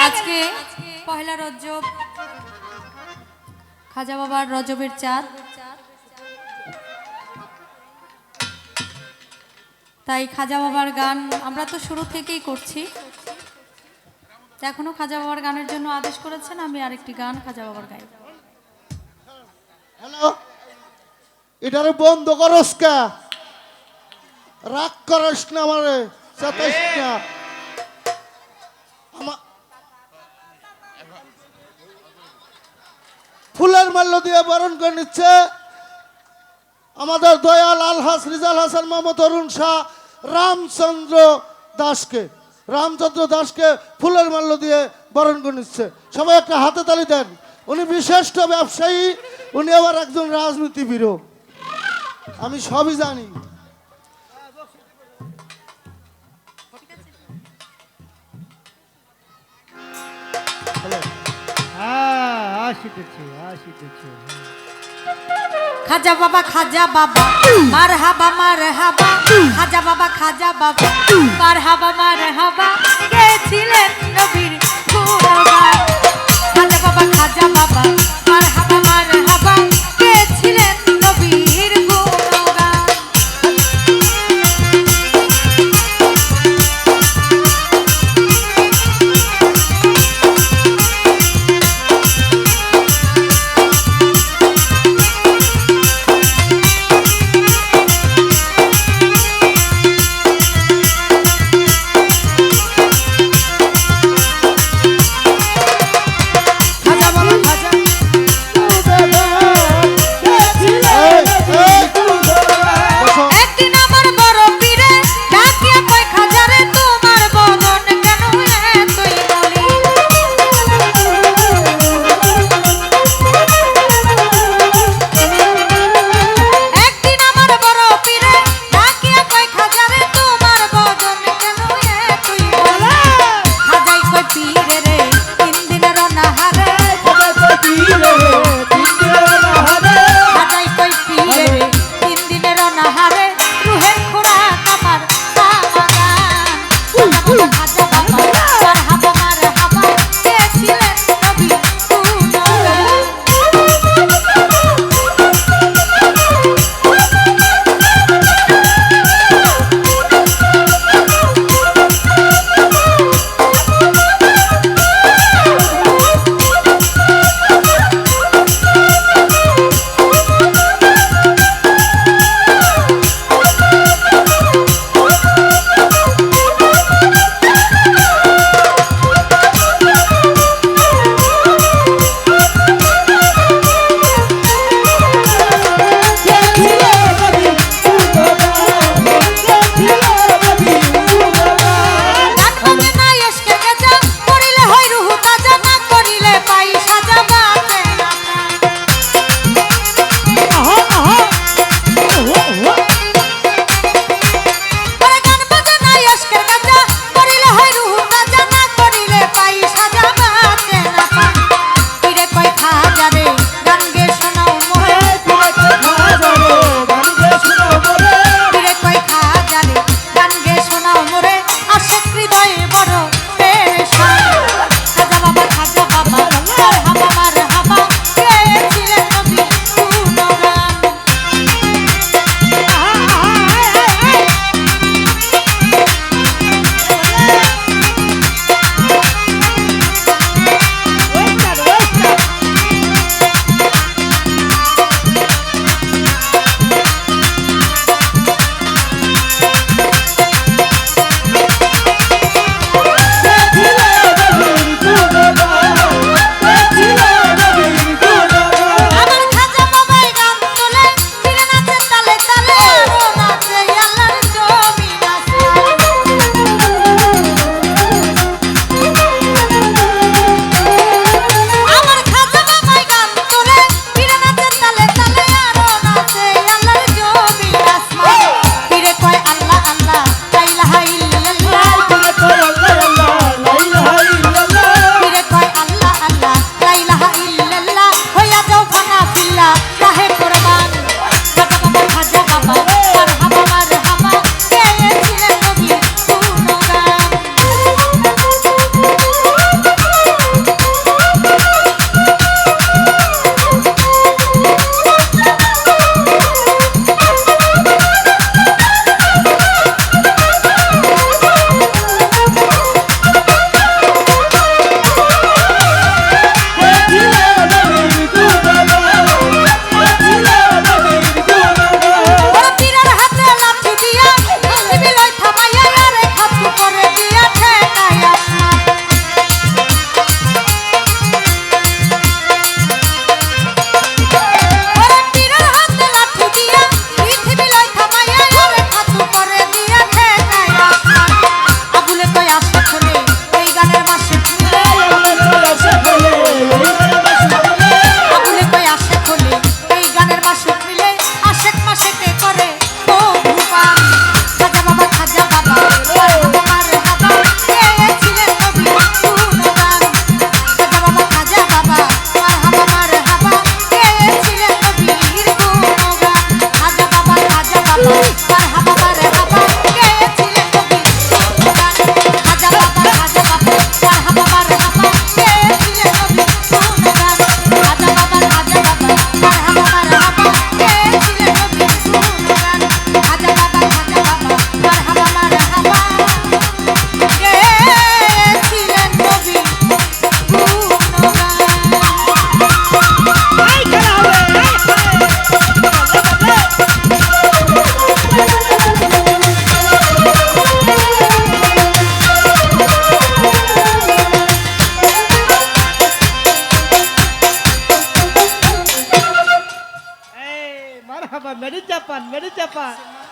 আজকে পহেলা রজব, খাজা বাবার রজবের চাঁদ, তাই খাজা বাবার গান আমরা তো শুরু থেকেই করছি। এখনো খাজা বাবার গানের জন্য আদেশ করেছেন, আমি আরেকটি গান খাজা বাবার গাই। হ্যালো, এটারে বন্ধ করস কা, রাগ করস না আমারে, চাতাইস না। ফুলের মাল্য দিয়ে বরণ করে নিচ্ছে আমাদের দয়াল আলহাস রিজাল হাসান মোহাম্মদ অরুণ শাহ রামচন্দ্র দাসকে ফুলের মাল্য দিয়ে বরণ করে নিচ্ছে। সবাই একটা হাতে তালি দেন। উনি বিশিষ্ট ব্যবসায়ী, উনি আবার একজন রাজনীতিবিদও, আমি সবই জানি। খাজা বাবা মারহাবা মারহাবা, খাজা বাবা মারহাবা মারহাবা, গেছিলেন নবীর গুণগান। খাজা বাবা মারহাবা মারহাবা, গেছিলেন নবীর গুণগান। আব্বা